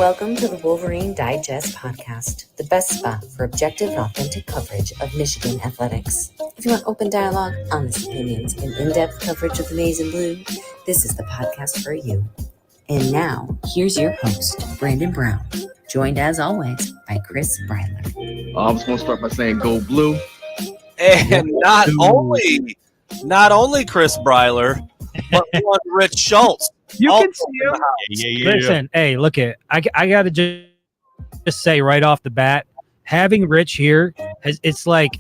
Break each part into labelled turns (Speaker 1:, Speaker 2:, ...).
Speaker 1: Welcome to the Wolverine Digest podcast, the best spot for objective and authentic coverage of Michigan athletics. If you want open dialogue, honest opinions, and in-depth coverage of the maize and blue, this is the podcast for you. And now, here's your host, Brandon Brown, joined as always by Chris Breiler.
Speaker 2: I was going to start by saying go blue.
Speaker 3: And not only Chris Breiler, but one Rich Schultz.
Speaker 4: You can see him. Listen, hey, look at I got to just say right off the bat, having Rich here, it's like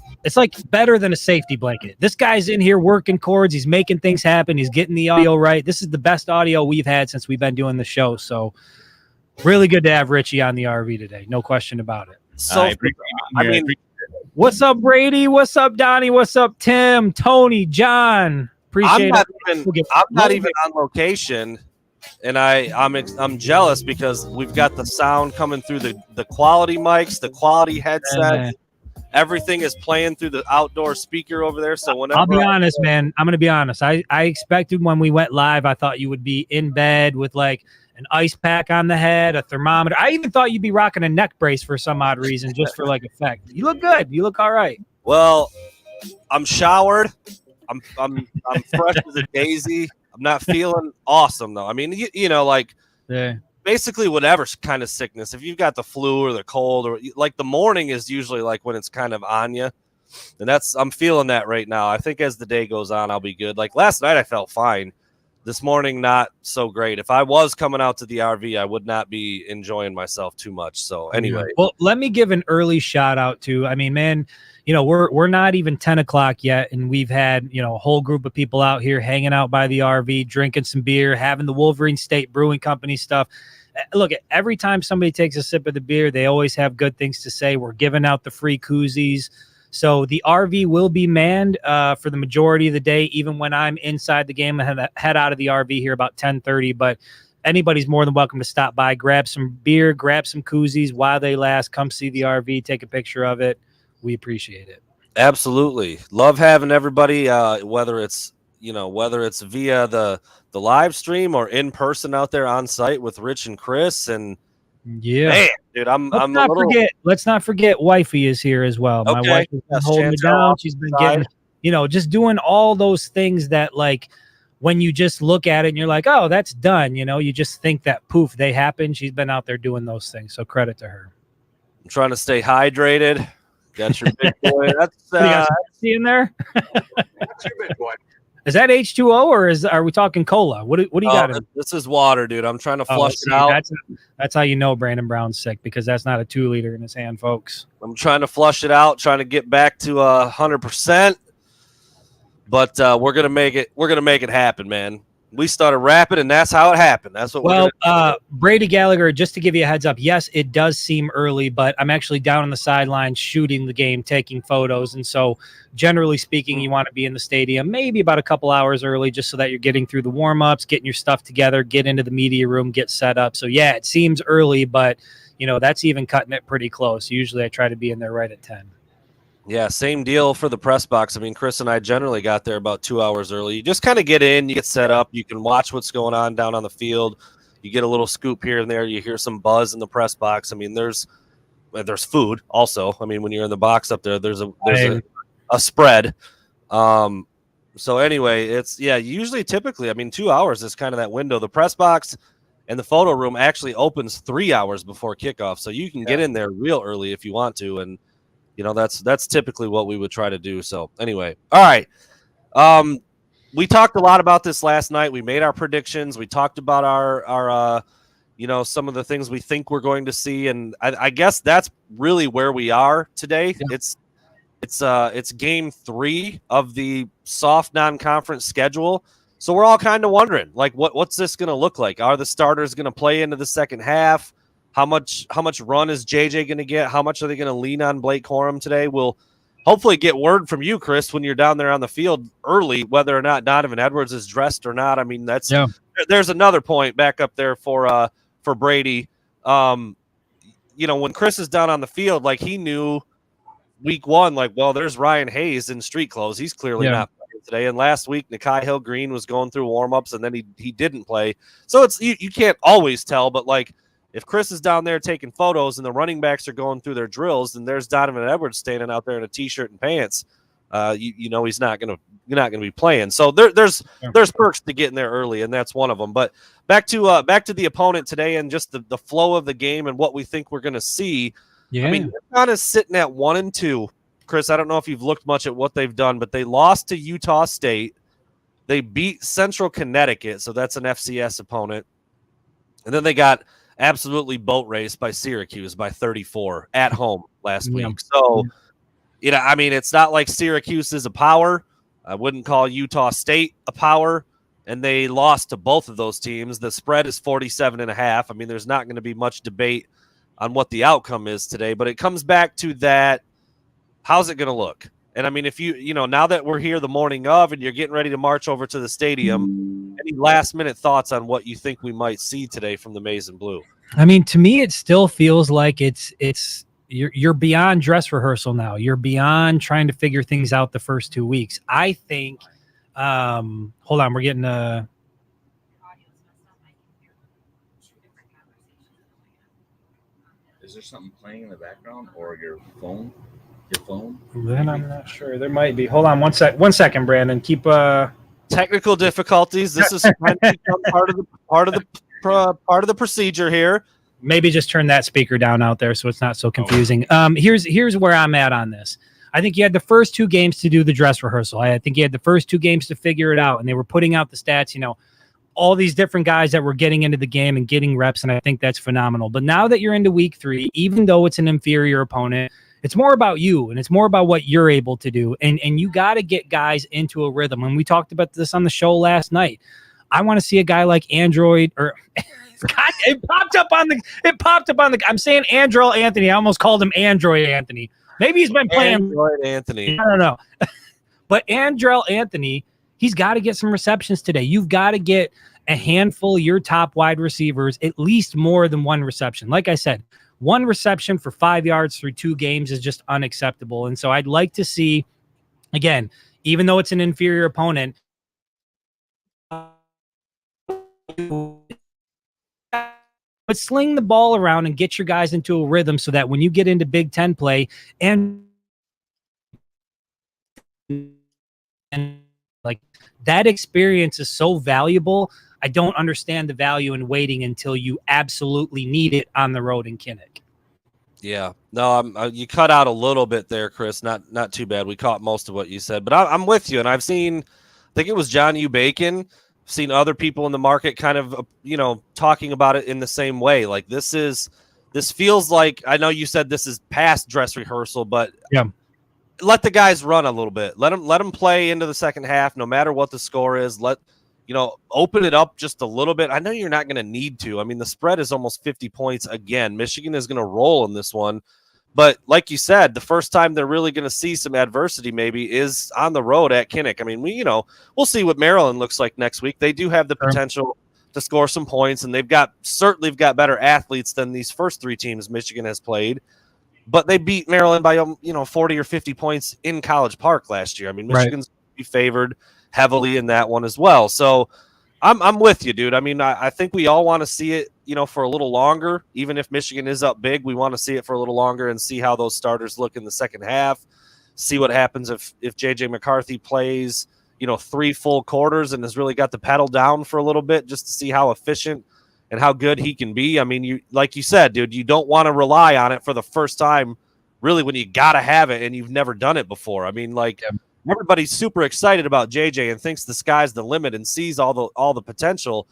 Speaker 4: better than a safety blanket. This guy's in here working chords. He's making things happen. He's getting the audio right. This is the best audio we've had since we've been doing the show. So really good to have Richie on the RV today. No question about it.
Speaker 3: So,
Speaker 4: what's up, Brady? What's up, Donnie? What's up, Tim, Tony, John?
Speaker 3: I'm not even on location, and I'm jealous because we've got the sound coming through the quality mics, the quality headset. Everything is playing through the outdoor speaker over there. So whenever
Speaker 4: I'll be honest, man, I'm going to be honest. I expected when we went live, I thought you would be in bed with like an ice pack on the head, a thermometer. I even thought you'd be rocking a neck brace for some odd reason, just for like effect. You look good. You look all right.
Speaker 3: Well, I'm showered. I'm fresh as a daisy. I'm not feeling awesome though. I mean, you know, like basically whatever kind of sickness. If you've got the flu or the cold, or like the morning is usually like when it's kind of on you, and I'm feeling that right now. I think as the day goes on, I'll be good. Like last night, I felt fine. This morning, not so great. If I was coming out to the RV, I would not be enjoying myself too much. So anyway,
Speaker 4: well, let me give an early shout out to. I mean, man. You know, we're not even 10 o'clock yet, and we've had, you know, a whole group of people out here hanging out by the RV, drinking some beer, having the Wolverine State Brewing Company stuff. Look, every time somebody takes a sip of the beer, they always have good things to say. We're giving out the free koozies. So the RV will be manned for the majority of the day, even when I'm inside the game. I head out of the RV here about 10:30, but anybody's more than welcome to stop by, grab some beer, grab some koozies while they last. Come see the RV, take a picture of it. We appreciate it.
Speaker 3: Absolutely. Love having everybody, whether it's via the live stream or in person out there on site with Rich and Chris. And man, dude,
Speaker 4: let's not forget wifey is here as well. My wife has been holding me down. She's been getting, just doing all those things that, like, when you just look at it and you're like, oh, that's done. You just think that poof, they happen. She's been out there doing those things. So credit to her.
Speaker 3: I'm trying to stay hydrated. Got your big boy. That's
Speaker 4: in there.
Speaker 2: That's your big boy.
Speaker 4: Is that H2O or are we talking cola? What do you got?
Speaker 3: This is water, dude. I'm trying to flush it out.
Speaker 4: That's how you know Brandon Brown's sick, because that's not a 2-liter in his hand, folks.
Speaker 3: I'm trying to flush it out, trying to get back to 100%. But we're gonna make it. We're gonna make it happen, man. We started rapping, and that's how it happened. That's what.
Speaker 4: Brady Gallagher, just to give you a heads up, yes, it does seem early, but I'm actually down on the sidelines shooting the game, taking photos, and so generally speaking, you want to be in the stadium maybe about a couple hours early, just so that you're getting through the warm-ups, getting your stuff together, get into the media room, get set up. So yeah, it seems early, but that's even cutting it pretty close. Usually, I try to be in there right at 10.
Speaker 3: Yeah, same deal for the press box. I mean, Chris and I generally got there about 2 hours early. You just kind of get in, you get set up, you can watch what's going on down on the field. You get a little scoop here and there. You hear some buzz in the press box. I mean, there's food also. I mean, when you're in the box up there, there's a spread. So anyway, typically, I mean, 2 hours is kind of that window. The press box and the photo room actually opens 3 hours before kickoff, so you can get in there real early if you want to, and that's typically what we would try to do. So anyway, all right. We talked a lot about this last night. We made our predictions. We talked about our some of the things we think we're going to see. And I guess that's really where we are today. Yeah. It's game 3 of the soft non-conference schedule. So we're all kind of wondering, like, what's this going to look like? Are the starters going to play into the second half? How much run is JJ going to get? How much are they going to lean on Blake Corum today? We'll hopefully get word from you, Chris, when you're down there on the field early, whether or not Donovan Edwards is dressed or not. I mean, there's another point back up there for Brady. When Chris is down on the field, like, he knew week 1, like, well, there's Ryan Hayes in street clothes. He's clearly not playing today. And last week, Nikai Hill-Green was going through warm-ups, and then he didn't play. So it's you can't always tell, but, like, If Chris is down there taking photos and the running backs are going through their drills, then there's Donovan Edwards standing out there in a t-shirt and pants. You know he's not gonna be playing. So there's perks to getting there early, and that's one of them. But back to the opponent today and just the flow of the game and what we think we're gonna see.
Speaker 4: Yeah.
Speaker 3: I mean, UConn is sitting at 1-2. Chris, I don't know if you've looked much at what they've done, but they lost to Utah State. They beat Central Connecticut, so that's an FCS opponent. And then they got absolutely boat raced by Syracuse by 34 at home last week. So, you know, I mean, it's not like Syracuse is a power. I wouldn't call Utah State a power. And they lost to both of those teams. The spread is 47.5. I mean, there's not going to be much debate on what the outcome is today, but it comes back to that. How's it going to look? And I mean, if you know, now that we're here the morning of and you're getting ready to march over to the stadium, any last minute thoughts on what you think we might see today from the Maize and Blue?
Speaker 4: I mean, to me, it still feels like you're beyond dress rehearsal now. You're beyond trying to figure things out the first 2 weeks. I think, hold on, we're getting
Speaker 5: Is there something playing in the background or your phone?
Speaker 4: Then I'm not sure. There might be. Hold on 1 second, Brandon. Keep
Speaker 3: technical difficulties. This is part of the procedure here.
Speaker 4: Maybe just turn that speaker down out there so it's not so confusing. Here's where I'm at on this. I think you had the first 2 games to do the dress rehearsal. I think you had the first 2 games to figure it out, and they were putting out the stats, you know, all these different guys that were getting into the game and getting reps, and I think that's phenomenal. But now that you're into week 3, even though it's an inferior opponent, it's more about you, and it's more about what you're able to do. And you got to get guys into a rhythm. And we talked about this on the show last night. I want to see a guy like Android or God, it popped up on the I'm saying Andrel Anthony. I almost called him Android Anthony. Maybe he's been playing
Speaker 3: Android Anthony.
Speaker 4: I don't know. But Andrel Anthony, he's got to get some receptions today. You've got to get a handful of your top wide receivers, at least more than 1 reception. Like I said, 1 reception for 5 yards through 2 games is just unacceptable. And so I'd like to see, again, even though it's an inferior opponent, but sling the ball around and get your guys into a rhythm so that when you get into Big Ten play and like that experience is so valuable. I don't understand the value in waiting until you absolutely need it on the road in Kinnick.
Speaker 3: Yeah, no, you cut out a little bit there, Chris. Not too bad. We caught most of what you said, but I'm with you. And I've seen, I think it was John U. Bacon. Seen other people in the market kind of, you know, talking about it in the same way. Like this feels like, I know you said this is past dress rehearsal, but
Speaker 4: yeah,
Speaker 3: let the guys run a little bit. Let them play into the second half, no matter what the score is. Open it up just a little bit. I know you're not going to need to. I mean, the spread is almost 50 points again. Michigan is going to roll in this one. But like you said, the first time they're really going to see some adversity maybe is on the road at Kinnick. I mean, we'll see what Maryland looks like next week. They do have the potential to score some points, and they've got better athletes than these first 3 teams Michigan has played. But they beat Maryland by 40 or 50 points in College Park last year. I mean, Michigan's going to be favored heavily in that one as well. So I'm with you, dude. I mean, I think we all want to see it, for a little longer. Even if Michigan is up big, we want to see it for a little longer and see how those starters look in the second half. See what happens if JJ McCarthy plays, 3 full quarters and has really got the pedal down for a little bit just to see how efficient and how good he can be. I mean, like you said, dude, you don't want to rely on it for the first time, really, when you got to have it and you've never done it before. I mean, everybody's super excited about JJ and thinks the sky's the limit and sees all the potential.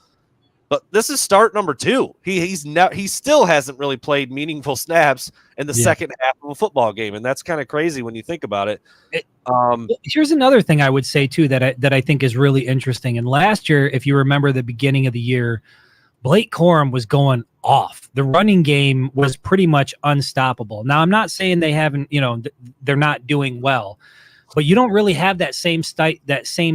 Speaker 3: But this is start number 2. He still hasn't really played meaningful snaps in the second half of a football game, and that's kind of crazy when you think about it.
Speaker 4: Here's another thing I would say too that I think is really interesting. And last year, if you remember the beginning of the year, Blake Corum was going off. The running game was pretty much unstoppable. Now, I'm not saying they haven't, they're not doing well. But you don't really have that same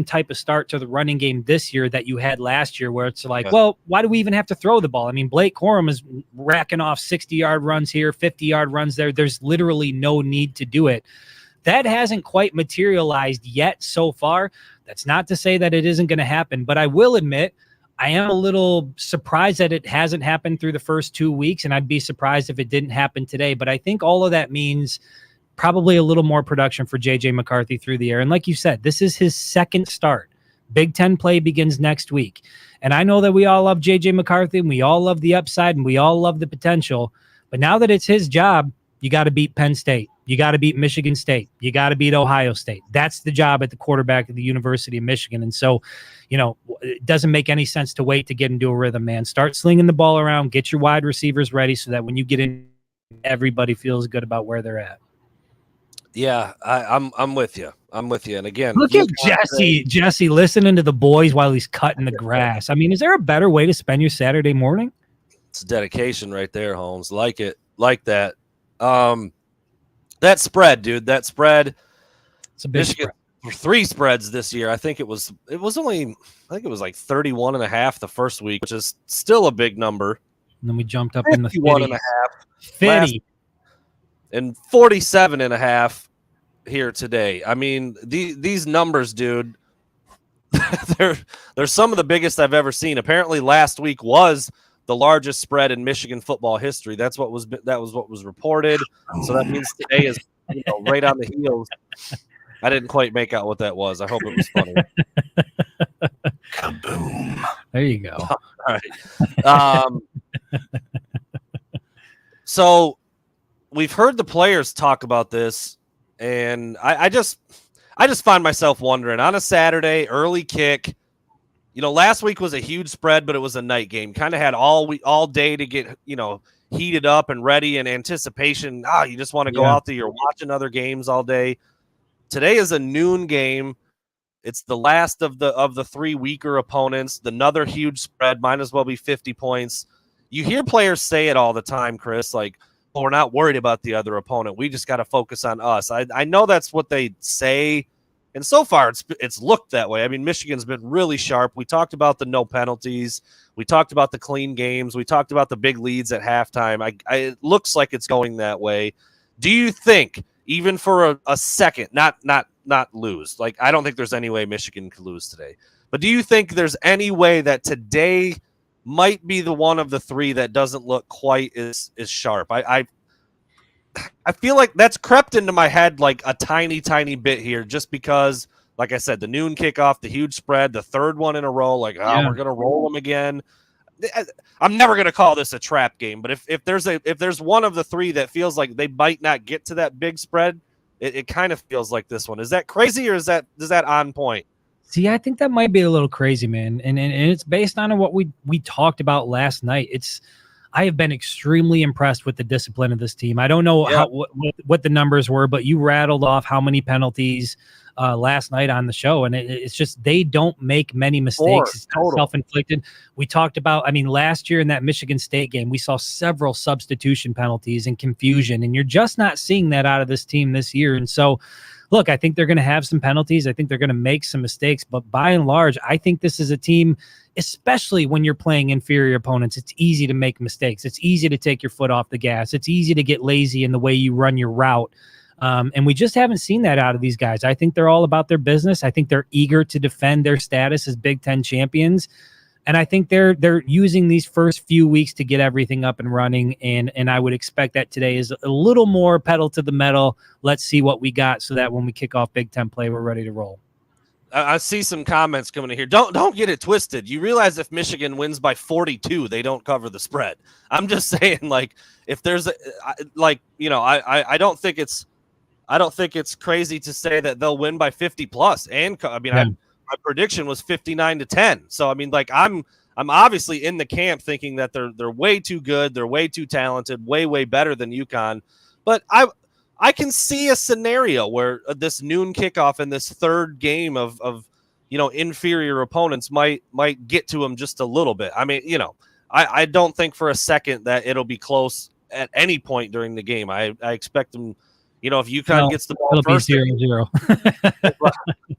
Speaker 4: type of start to the running game this year that you had last year, where it's like, well, why do we even have to throw the ball? I mean, Blake Corum is racking off 60-yard runs here, 50-yard runs there. There's literally no need to do it. That hasn't quite materialized yet so far. That's not to say that it isn't going to happen, but I will admit I am a little surprised that it hasn't happened through the first 2 weeks, and I'd be surprised if it didn't happen today. But I think all of that means probably a little more production for J.J. McCarthy through the air. And like you said, this is his second start. Big Ten play begins next week. And I know that we all love J.J. McCarthy, and we all love the upside, and we all love the potential. But now that it's his job, you got to beat Penn State. You got to beat Michigan State. You got to beat Ohio State. That's the job at the quarterback of the University of Michigan. And so, it doesn't make any sense to wait to get into a rhythm, man. Start slinging the ball around, get your wide receivers ready so that when you get in, everybody feels good about where they're at.
Speaker 3: Yeah, I'm with you. I'm with you. And again,
Speaker 4: look at Jesse listening to the boys while he's cutting the grass. I mean, is there a better way to spend your Saturday morning?
Speaker 3: It's dedication right there, Holmes. Like it, like that. That spread, dude. That spread.
Speaker 4: It's a big
Speaker 3: Michigan,
Speaker 4: spread.
Speaker 3: 3 spreads this year. I think it was like 31 and a half the first week, which is still a big number.
Speaker 4: And then we jumped up in the
Speaker 3: 51 and a half.
Speaker 4: 50.
Speaker 3: And 47 and a half here today. I mean, these numbers, dude, they're some of the biggest I've ever seen. Apparently last week was the largest spread in Michigan football history. That was what was reported. So that means today is right on the heels. I didn't quite make out what that was. I hope it was funny.
Speaker 4: Kaboom. There you go.
Speaker 3: All right. So we've heard the players talk about this, and I just find myself wondering on a Saturday, early kick. Last week was a huge spread, but it was a night game. Kind of had all day to get, heated up and ready in anticipation. You just want to go out there. You're watching other games all day. Today is a noon game. It's the last of the 3 weaker opponents. Another huge spread, might as well be 50 points. You hear players say it all the time, Chris, like, well, we're not worried about the other opponent. We just got to focus on us. I know that's what they say. And so far, it's looked that way. I mean, Michigan's been really sharp. We talked about the no penalties. We talked about the clean games. We talked about the big leads at halftime. It looks like it's going that way. Do you think, even for a second, not lose? Like, I don't think there's any way Michigan could lose today. But do you think there's any way that today might be the one of the 3 that doesn't look quite as sharp? I feel like that's crept into my head like a tiny, tiny bit here, just because, like I said, the noon kickoff, the huge spread, the 3rd one in a row, we're going to roll them again. I'm never going to call this a trap game, but if there's one of the 3 that feels like they might not get to that big spread, it kind of feels like this one. Is that crazy, or is that on point?
Speaker 4: See, I think that might be a little crazy, man. And it's based on what we talked about last night. I have been extremely impressed with the discipline of this team. I don't know what the numbers were, but you rattled off how many penalties last night on the show. And it's just, they don't make many mistakes. It's self-inflicted. We talked about, last year in that Michigan State game, we saw several substitution penalties and confusion, and you're just not seeing that out of this team this year. And so, look, I think they're going to have some penalties. I think they're going to make some mistakes, but by and large, I think this is a team, especially when you're playing inferior opponents, it's easy to make mistakes. It's easy to take your foot off the gas. It's easy to get lazy in the way you run your route. And we just haven't seen that out of these guys. I think they're all about their business. I think they're eager to defend their status as Big Ten champions. And I think they're using these first few weeks to get everything up and running. And I would expect that today is a little more pedal to the metal. Let's see what we got so that when we kick off Big Ten play, we're ready to roll.
Speaker 3: I see some comments coming in here. Don't get it twisted. You realize if Michigan wins by 42, they don't cover the spread. I'm just saying, like, if there's I don't think it's crazy to say that they'll win by 50 plus. And my prediction was 59-10. So I'm obviously in the camp thinking that they're way too good, they're way too talented, way better than UConn. But I can see a scenario where this noon kickoff and this 3rd game of inferior opponents might get to them just a little bit. I don't think for a second that it'll be close at any point during the game. I expect them. If UConn gets the ball first, 0-0.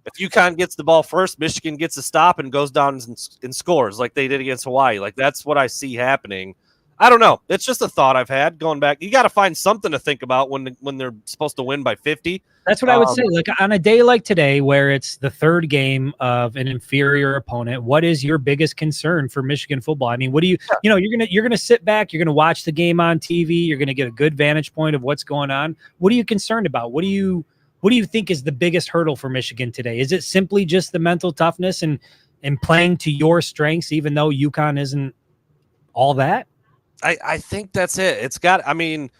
Speaker 3: If UConn gets the ball first, Michigan gets a stop and goes down and scores like they did against Hawaii. Like, that's what I see happening. I don't know. It's just a thought I've had going back. You got to find something to think about when they're supposed to win by 50.
Speaker 4: That's what I would say. Like on a day like today, where it's the third game of an inferior opponent, what is your biggest concern for Michigan football? I mean, what do you know, you're gonna sit back, you're gonna watch the game on TV, you're gonna get a good vantage point of what's going on. What are you concerned about? What do you think is the biggest hurdle for Michigan today? Is it simply just the mental toughness and playing to your strengths, even though UConn isn't all that?
Speaker 3: I think that's it. It's got, I mean,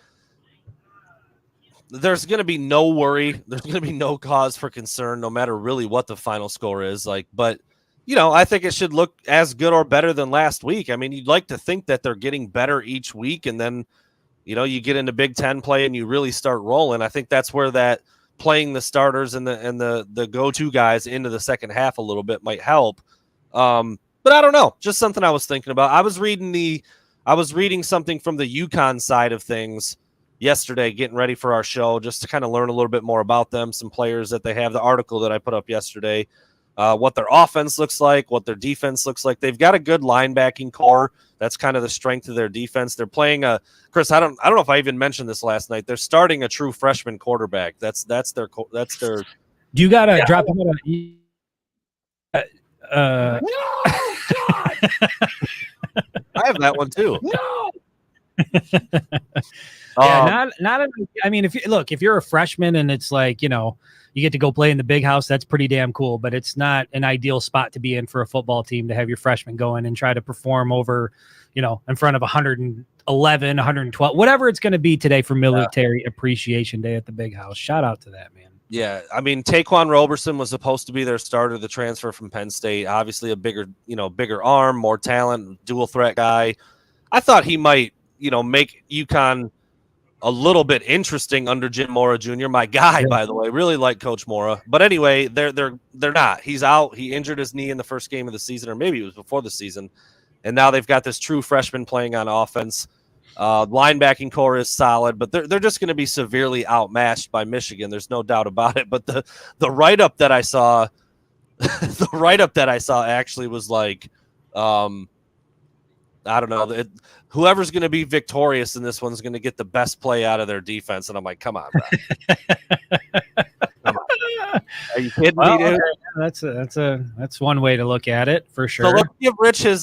Speaker 3: there's going to be no worry. There's going to be no cause for concern, no matter really what the final score is. But I think it should look as good or better than last week. I mean, you'd like to think that they're getting better each week, and then, you get into Big Ten play and you really start rolling. I think that's where that playing the starters and the go-to guys into the second half a little bit might help. But I don't know. Just something I was thinking about. I was reading something from the UConn side of things yesterday, getting ready for our show, just to kind of learn a little bit more about them, some players that they have, the article that I put up yesterday, what their offense looks like, what their defense looks like. They've got a good linebacking core. That's kind of the strength of their defense. They're playing Chris, I don't know if I even mentioned this last night. They're starting a true freshman quarterback. That's their. Do
Speaker 4: you got to drop him
Speaker 3: No, I have that one too.
Speaker 4: No. Yeah, I mean, if you're a freshman and it's like, you get to go play in the big house, that's pretty damn cool, but it's not an ideal spot to be in for a football team to have your freshmen go in and try to perform over, in front of 111, 112, whatever it's going to be today for Military Appreciation Day at the big house. Shout out to that, man.
Speaker 3: Yeah, I mean, Taquan Roberson was supposed to be their starter, the transfer from Penn State. Obviously, a bigger arm, more talent, dual threat guy. I thought he might, make UConn a little bit interesting under Jim Mora Jr. My guy, by the way, really like Coach Mora. But anyway, they're not. He's out. He injured his knee in the first game of the season, or maybe it was before the season. And now they've got this true freshman playing on offense. Linebacking core is solid, but they're just going to be severely outmatched by Michigan. There's no doubt about it. But the write-up that I saw, actually was like, I don't know. Whoever's going to be victorious in this one's going to get the best play out of their defense. And I'm like, come on, bro. Come on. Are you kidding me, dude?
Speaker 4: That's one way to look at it for sure.
Speaker 3: So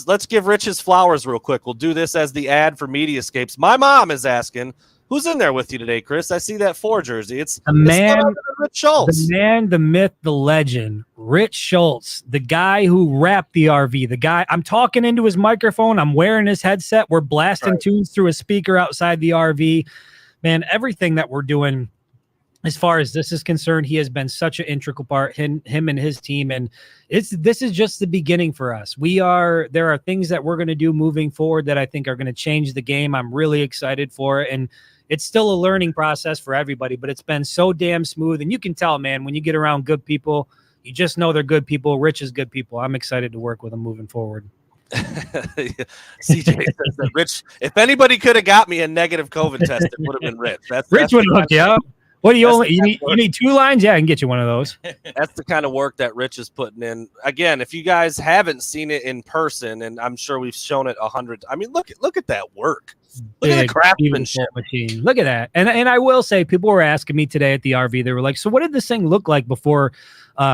Speaker 3: let's give Rich his flowers real quick. We'll do this as the ad for Mediascapes. My mom is asking, who's in there with you today, Chris? I see that 4 jersey. It's
Speaker 4: the man,
Speaker 3: Rich Schultz.
Speaker 4: The man, the myth, the legend, Rich Schultz, the guy who wrapped the RV. The guy, I'm talking into his microphone. I'm wearing his headset. We're blasting tunes through a speaker outside the RV. Man, everything that we're doing, as far as this is concerned, he has been such an integral part, him and his team. And this is just the beginning for us. There are things that we're going to do moving forward that I think are going to change the game. I'm really excited for it. And it's still a learning process for everybody, but it's been so damn smooth. And you can tell, man, when you get around good people, you just know they're good people. Rich is good people. I'm excited to work with them moving forward.
Speaker 3: CJ says that Rich, if anybody could have got me a negative COVID test, it would have been Rich.
Speaker 4: Rich would hook you up. What do you need 2 lines? Yeah, I can get you one of those.
Speaker 3: That's the kind of work that Rich is putting in. Again, if you guys haven't seen it in person, and I'm sure we've shown it 100. I mean, look at that work. Look at the craftsmanship
Speaker 4: machine. Look at that. And I will say, people were asking me today at the RV. They were like, "So what did this thing look like before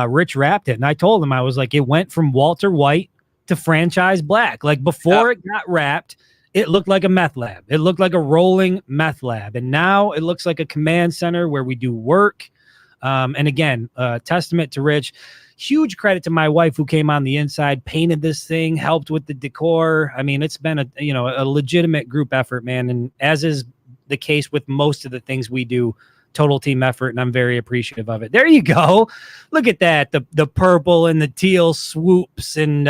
Speaker 4: Rich wrapped it?" And I told them, I was like, "It went from Walter White to franchise black. Like before it got wrapped, it looked like a meth lab. It looked like a rolling meth lab. And now it looks like a command center where we do work." And again, testament to Rich. Huge credit to my wife who came on the inside, painted this thing, helped with the decor. I mean, it's been a legitimate group effort, man. And as is the case with most of the things we do, total team effort, and I'm very appreciative of it. There you go. Look at that. The purple and the teal swoops. And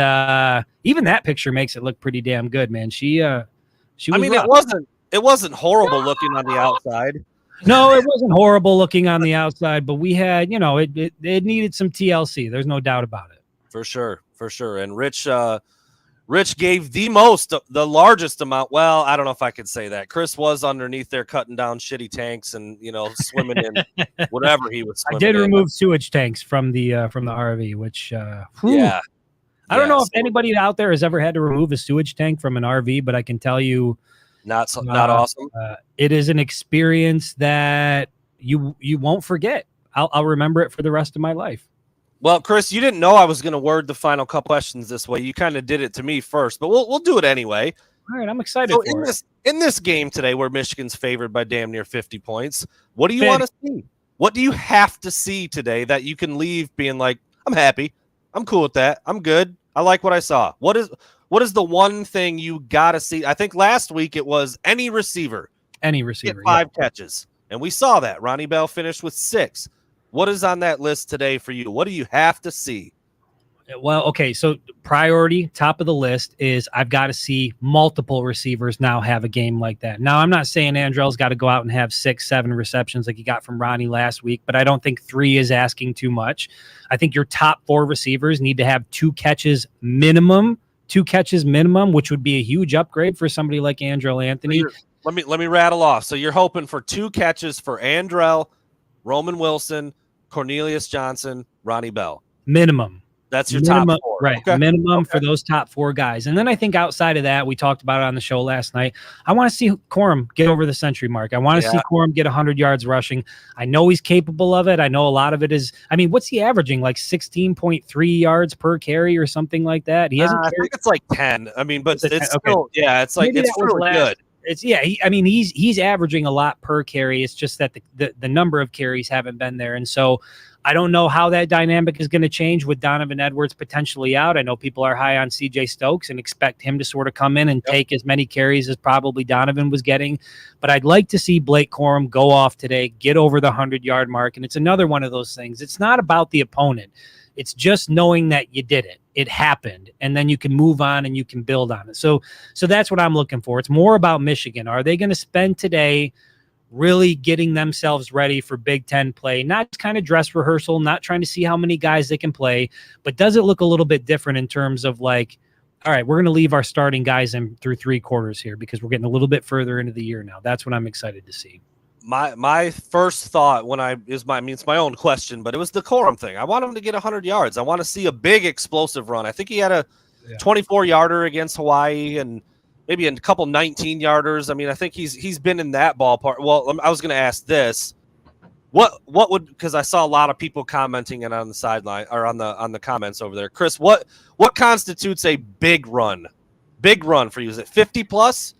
Speaker 4: even that picture makes it look pretty damn good, man. She was
Speaker 3: it wasn't horrible looking on the outside.
Speaker 4: No, it wasn't horrible looking on the outside, but we had, it needed some TLC. There's no doubt about it.
Speaker 3: For sure. And Rich gave the largest amount. Well, I don't know if I could say that. Chris was underneath there cutting down shitty tanks and, swimming in whatever he was swimming
Speaker 4: I did
Speaker 3: in.
Speaker 4: remove sewage tanks from the RV, which, I don't know if anybody out there has ever had to remove a sewage tank from an RV, but I can tell you
Speaker 3: Not awesome.
Speaker 4: It is an experience that you won't forget. I'll remember it for the rest of my life.
Speaker 3: Well, Chris, you didn't know I was going to word the final couple questions this way. You kind of did it to me first, but we'll do it anyway.
Speaker 4: All right, I'm excited
Speaker 3: So
Speaker 4: for it.
Speaker 3: In this game today, where Michigan's favored by damn near 50 points, what do you want to see? What do you have to see today that you can leave being like, I'm happy, I'm cool with that, I'm good, I like what I saw? What is the one thing you got to see? I think last week it was any receiver get 5 catches, and we saw that. Ronnie Bell finished with 6. What is on that list today for you? What do you have to see?
Speaker 4: Well, okay, so priority, top of the list is I've got to see multiple receivers now have a game like that. Now, I'm not saying Andrell's got to go out and have 6, 7 receptions like he got from Ronnie last week, but I don't think 3 is asking too much. I think your top 4 receivers need to have 2 catches minimum, which would be a huge upgrade for somebody like Andrell Anthony.
Speaker 3: Let me rattle off. So you're hoping for 2 catches for Andrell, Roman Wilson, Cornelius Johnson, Ronnie Bell.
Speaker 4: Minimum.
Speaker 3: That's your top 4.
Speaker 4: Right. Okay. Minimum for those top 4 guys. And then I think outside of that, we talked about it on the show last night. I want to see Corum get over the century mark. I want to see Corum get 100 yards rushing. I know he's capable of it. I know a lot of it is, I mean, what's he averaging? Like 16.3 yards per carry or something like that? He hasn't.
Speaker 3: I think it's like 10. I mean, but it's still, it's like, it's really good.
Speaker 4: He's averaging a lot per carry. It's just that the number of carries haven't been there. And so I don't know how that dynamic is going to change with Donovan Edwards potentially out. I know people are high on CJ Stokes and expect him to sort of come in and take as many carries as probably Donovan was getting. But I'd like to see Blake Corum go off today, get over the 100-yard mark. And it's another one of those things. It's not about the opponent. It's just knowing that you did it. It happened, and then you can move on and you can build on it. So that's what I'm looking for. It's more about Michigan. Are they going to spend today really getting themselves ready for Big Ten play? Not just kind of dress rehearsal, not trying to see how many guys they can play, but does it look a little bit different in terms of like, all right, we're going to leave our starting guys in through 3 quarters here because we're getting a little bit further into the year now. That's what I'm excited to see.
Speaker 3: My first thought it's my own question, but it was the Corum thing. I want him to get 100 yards. I want to see a big explosive run. I think he had a 24-yarder against Hawaii and maybe a couple 19-yarders. I mean, I think he's been in that ballpark. Well, I was going to ask this. What would, because I saw a lot of people commenting it on the sideline or on the comments over there. Chris, what constitutes a big run? Big run for you? Is it 50 plus?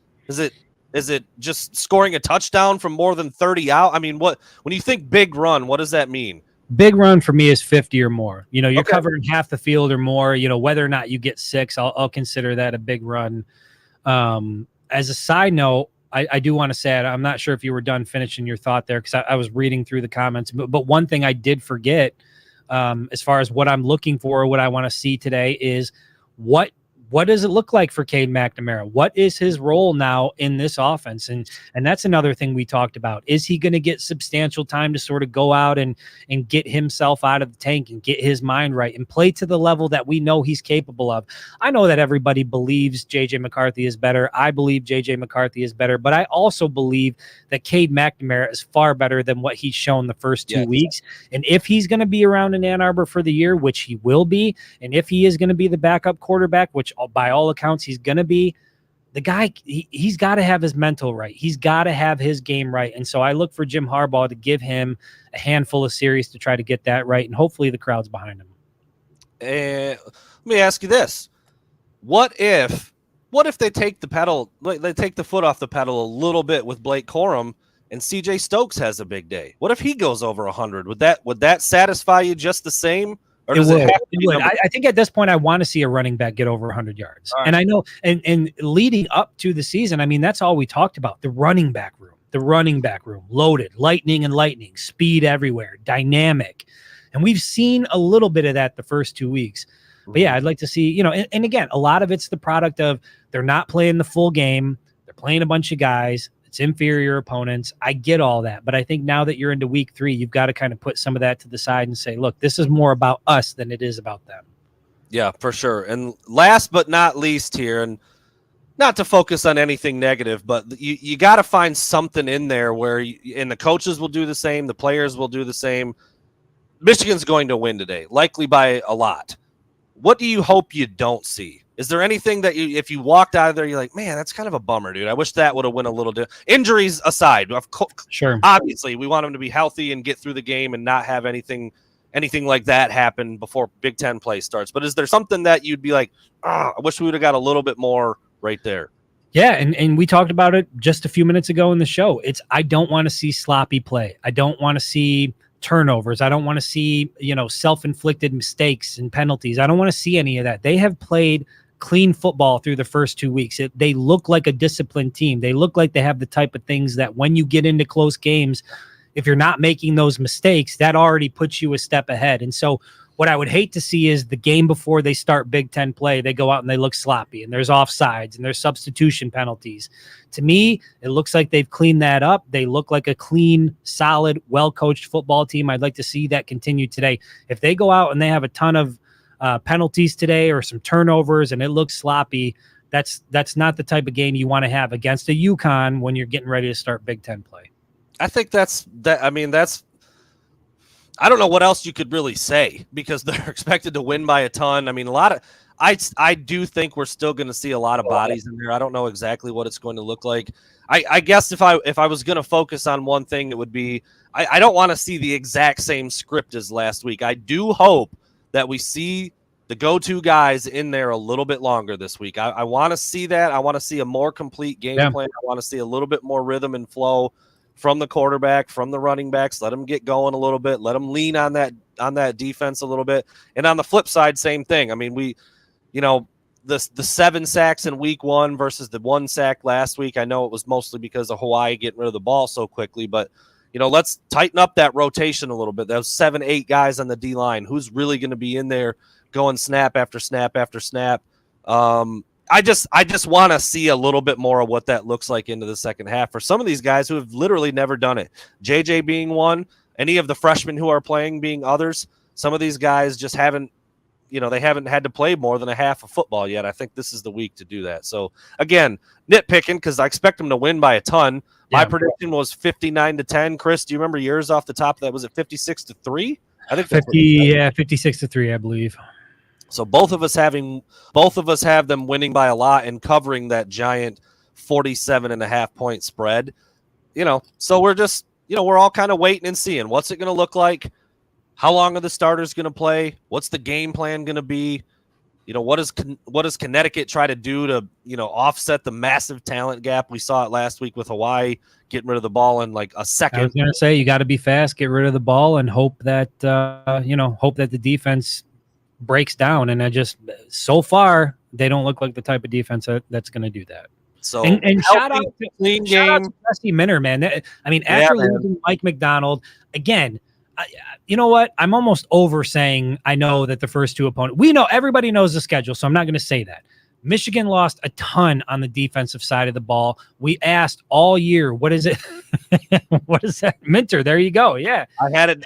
Speaker 3: Is it just scoring a touchdown from more than 30 out? I mean, when you think big run, what does that mean?
Speaker 4: Big run for me is 50 or more. You know, you're covering half the field or more. You know, whether or not you get 6, I'll consider that a big run. As a side note, I do want to say, I'm not sure if you were done finishing your thought there because I was reading through the comments. But one thing I did forget, as far as what I'm looking for, what I want to see today is what does it look like for Cade McNamara? What is his role now in this offense? And that's another thing we talked about. Is he going to get substantial time to sort of go out and get himself out of the tank and get his mind right and play to the level that we know he's capable of? I know that everybody believes J.J. McCarthy is better. I believe J.J. McCarthy is better, but I also believe that Cade McNamara is far better than what he's shown the first 2 weeks. And if he's going to be around in Ann Arbor for the year, which he will be, and if he is going to be the backup quarterback, which by all accounts he's going to be, the guy, he's got to have his mental right. He's got to have his game right. And so I look for Jim Harbaugh to give him a handful of series to try to get that right, and hopefully the crowd's behind him. Let
Speaker 3: me ask you this. What if they take the foot off the pedal a little bit with Blake Corum and CJ Stokes has a big day? What if he goes over 100? Would that satisfy you just the same? Or does it would.
Speaker 4: I think at this point, I want to see a running back get over 100 yards. Right. And I know, and leading up to the season, I mean, that's all we talked about. The running back room, loaded, lightning, speed everywhere, dynamic. And we've seen a little bit of that the first 2 weeks. But yeah, I'd like to see, and again, a lot of it's the product of they're not playing the full game. They're playing a bunch of guys. It's inferior opponents. I get all that. But I think now that you're into week 3, you've got to kind of put some of that to the side and say, look, this is more about us than it is about them.
Speaker 3: Yeah, for sure. And last but not least here, and not to focus on anything negative, but you got to find something in there where and the coaches will do the same. The players will do the same. Michigan's going to win today, likely by a lot. What do you hope you don't see? Is there anything that if you walked out of there, you're like, man, that's kind of a bummer, dude. I wish that would have went a little different. Injuries aside,
Speaker 4: Sure.
Speaker 3: obviously we want them to be healthy and get through the game and not have anything like that happen before Big Ten play starts. But is there something that you'd be like, I wish we would have got a little bit more right there?
Speaker 4: Yeah, and we talked about it just a few minutes ago in the show. I don't want to see sloppy play. I don't want to see turnovers. I don't want to see, self-inflicted mistakes and penalties. I don't want to see any of that. They have played clean football through the first 2 weeks. They look like a disciplined team. They look like they have the type of things that when you get into close games, if you're not making those mistakes, that already puts you a step ahead. And so what I would hate to see is the game before they start Big Ten play, they go out and they look sloppy and there's offsides and there's substitution penalties. To me, it looks like they've cleaned that up. They look like a clean, solid, well-coached football team. I'd like to see that continue today. If they go out and they have a ton of penalties today or some turnovers and it looks sloppy, that's not the type of game you want to have against a UConn when you're getting ready to start Big Ten play.
Speaker 3: I think that's I don't know what else you could really say because they're expected to win by a ton. I mean, I do think we're still going to see a lot of bodies in there. I don't know exactly what it's going to look like. I guess if I was going to focus on one thing, it would be I don't want to see the exact same script as last week. I do hope that we see the go-to guys in there a little bit longer this week. I want to see that. I want to see a more complete game plan. I want to see a little bit more rhythm and flow from the quarterback, from the running backs. Let them get going a little bit. Let them lean on that defense a little bit. And on the flip side, same thing. I mean, the 7 sacks in week 1 versus the 1 sack last week. I know it was mostly because of Hawaii getting rid of the ball so quickly, but let's tighten up that rotation a little bit. Those 7-8 guys on the D line, who's really going to be in there going snap after snap after snap. I just want to see a little bit more of what that looks like into the second half for some of these guys who have literally never done it. JJ being one, any of the freshmen who are playing being others. Some of these guys just haven't had to play more than a half of football yet. I think this is the week to do that. So again, nitpicking because I expect them to win by a ton. My prediction was 59-10. Chris, do you remember yours off the top of that? Was it 56-3? I think
Speaker 4: 56-3, I believe.
Speaker 3: So both of us have them winning by a lot and covering that giant 47.5 point spread. So we're just, we're all kind of waiting and seeing what's it going to look like. How long are the starters going to play? What's the game plan going to be? What does Connecticut try to do to, offset the massive talent gap? We saw it last week with Hawaii getting rid of the ball in like a second.
Speaker 4: I was going to say, you got to be fast, get rid of the ball and hope that the defense breaks down. And so far, they don't look like the type of defense that's going to do that.
Speaker 3: So
Speaker 4: and shout out to Jesse Minter, man. After losing Mike McDonald, again, you know what? I'm almost over saying I know that the first two opponents, everybody knows the schedule, so I'm not going to say that. Michigan lost a ton on the defensive side of the ball. We asked all year, what is it? What is that? Minter, there you go. Yeah.
Speaker 3: I had it.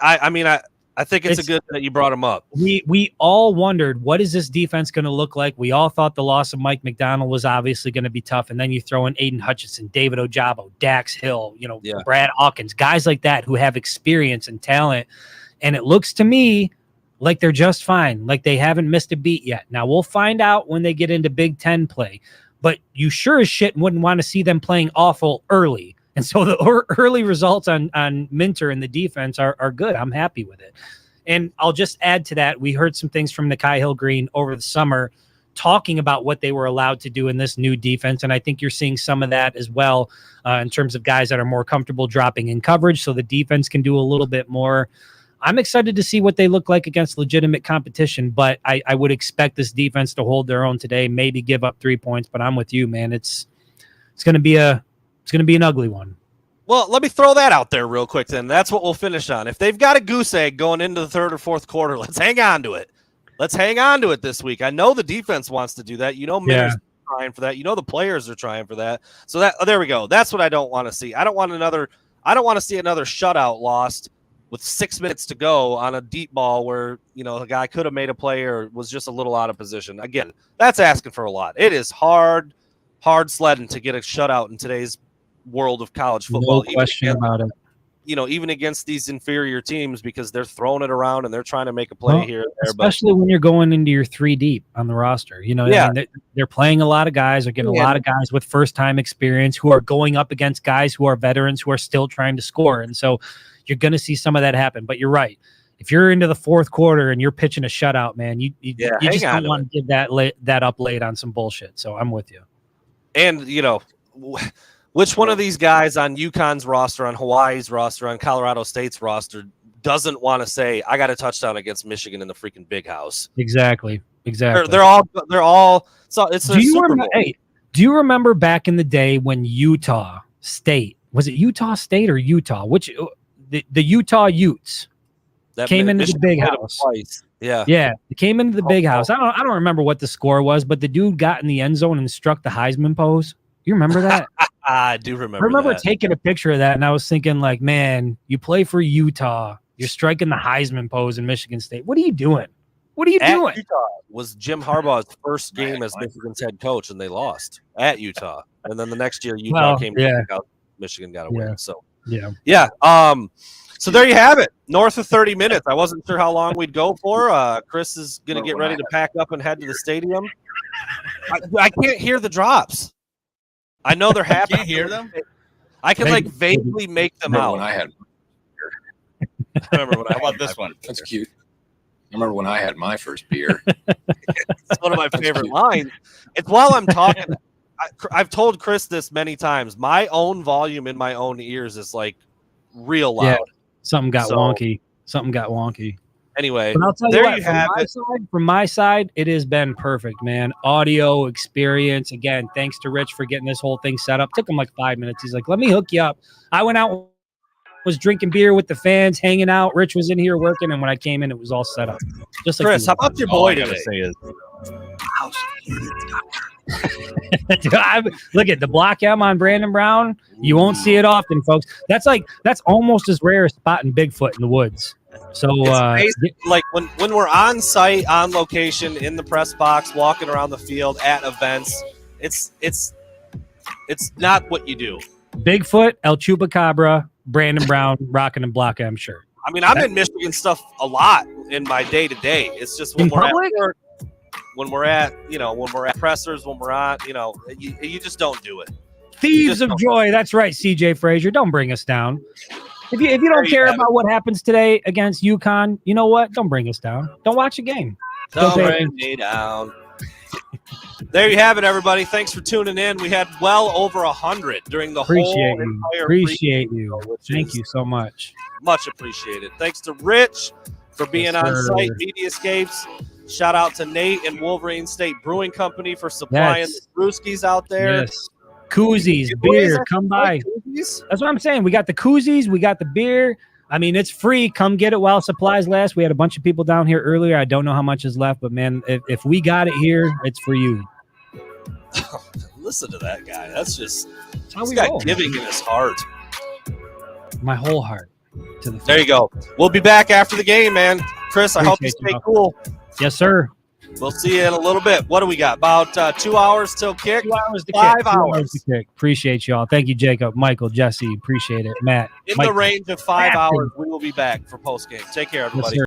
Speaker 3: I think it's a good that you brought him up.
Speaker 4: We all wondered, what is this defense going to look like? We all thought the loss of Mike McDonald was obviously going to be tough. And then you throw in Aiden Hutchinson, David Ojabo, Dax Hill, Brad Hawkins, guys like that who have experience and talent. And it looks to me like they're just fine, like they haven't missed a beat yet. Now, we'll find out when they get into Big Ten play. But you sure as shit wouldn't want to see them playing awful early. And so the early results on Minter and the defense are good. I'm happy with it. And I'll just add to that, we heard some things from Nikhai Hill-Green over the summer talking about what they were allowed to do in this new defense. And I think you're seeing some of that as well in terms of guys that are more comfortable dropping in coverage so the defense can do a little bit more. I'm excited to see what they look like against legitimate competition, but I would expect this defense to hold their own today, maybe give up 3 points. But I'm with you, man. It's going to be an ugly one.
Speaker 3: Well, let me throw that out there real quick then. That's what we'll finish on. If they've got a goose egg going into the third or fourth quarter, let's hang on to it. Let's hang on to it this week. I know the defense wants to do that. Minter's trying for that. The players are trying for that. So there we go. That's what I don't want to see. I don't want to see another shutout lost with 6 minutes to go on a deep ball where, the guy could have made a play or was just a little out of position. Again, that's asking for a lot. It is hard sledding to get a shutout in today's world of college football.
Speaker 4: No question about it.
Speaker 3: even against these inferior teams, because they're throwing it around and they're trying to make a play here and there.
Speaker 4: Especially when you're going into your 3 deep on the roster. You know what I mean? They're playing a lot of guys. They're getting a lot of guys with first-time experience who are going up against guys who are veterans who are still trying to score. And so you're going to see some of that happen. But you're right. If you're into the fourth quarter and you're pitching a shutout, man, you just don't want to give that up late on some bullshit. So I'm with you.
Speaker 3: And, which one of these guys on UConn's roster, on Hawaii's roster, on Colorado State's roster doesn't want to say, I got a touchdown against Michigan in the freaking big house?
Speaker 4: Exactly.
Speaker 3: They're all. So it's a Super Bowl.
Speaker 4: Do you remember back in the day when Utah State, was it Utah State or Utah? Which the Utah Utes came into the big house. Yeah. It came into the big house. I don't remember what the score was, but the dude got in the end zone and struck the Heisman pose. You remember that?
Speaker 3: I do remember.
Speaker 4: I remember
Speaker 3: that.
Speaker 4: taking a picture of that, and I was thinking, like, man, you play for Utah, you're striking the Heisman pose in Michigan State. What are you doing? What are you doing?
Speaker 3: Utah was Jim Harbaugh's first game as Michigan's head coach, and they lost at Utah. And then the next year, Utah came out. Michigan got a win. So so there you have it. North of 30 minutes. I wasn't sure how long we'd go for. Chris is going to get ready to pack up and head to the stadium. I can't hear the drops. I know they're happening.
Speaker 5: Can't hear them?
Speaker 3: I can vaguely make them out.
Speaker 2: When I had,
Speaker 5: How about this one?
Speaker 2: that's cute. I remember when I had my first beer.
Speaker 3: It's one of my favorite lines. It's while I'm talking. I've told Chris this many times. My own volume in my own ears is like real loud.
Speaker 4: Yeah, something got wonky.
Speaker 3: Anyway,
Speaker 4: but I'll tell you what, from my side, it has been perfect, man. Audio experience. Again, thanks to Rich for getting this whole thing set up. Took him like 5 minutes. He's like, let me hook you up. I went out, was drinking beer with the fans, hanging out. Rich was in here working, and when I came in, it was all set up. Just like
Speaker 3: Chris, how about your boy today?
Speaker 4: Look at the block M on Brandon Brown. You won't see it often, folks. That's almost as rare as spotting Bigfoot in the woods. So
Speaker 3: like when we're on site, on location, in the press box, walking around the field at events, it's not what you do.
Speaker 4: Bigfoot, El Chupacabra, Brandon Brown, rocking and block M shirt.
Speaker 3: I mean, I'm in Michigan stuff a lot in my day to day. It's just when we're at work, when we're at pressers, when we're on, you just don't do it.
Speaker 4: Thieves of joy. That's right, CJ Frazier. Don't bring us down. If you don't care about what happens today against UConn, you know what? Don't bring us down. Don't watch a game.
Speaker 3: Don't bring me down. There you have it, everybody. Thanks for tuning in. We had well over 100 during the whole entire
Speaker 4: Appreciate you. Thank you so much.
Speaker 3: Much appreciated. Thanks to Rich for being on site, Mediascapes. Shout out to Nate and Wolverine State Brewing Company for supplying the brewskis out there.
Speaker 4: Yes. Koozies, beer, come by. That's what I'm saying. We got the koozies, we got the beer. I mean, it's free. Come get it while supplies last. We had a bunch of people down here earlier. I don't know how much is left, but man, if we got it here, it's for you.
Speaker 3: Listen to that guy. That's just this guy giving in his heart.
Speaker 4: My whole heart.
Speaker 3: There you go. We'll be back after the game, man. Chris, I hope you stay cool.
Speaker 4: Yes, sir.
Speaker 3: We'll see you in a little bit. What do we got? About 2 hours till kick?
Speaker 4: 2 hours to
Speaker 3: 5
Speaker 4: kick.
Speaker 3: 5 hours.
Speaker 4: To kick. Appreciate y'all. Thank you, Jacob, Michael, Jesse. Appreciate it. Matt.
Speaker 3: In the range of 5 hours, we will be back for post game. Take care, everybody.
Speaker 4: Yes,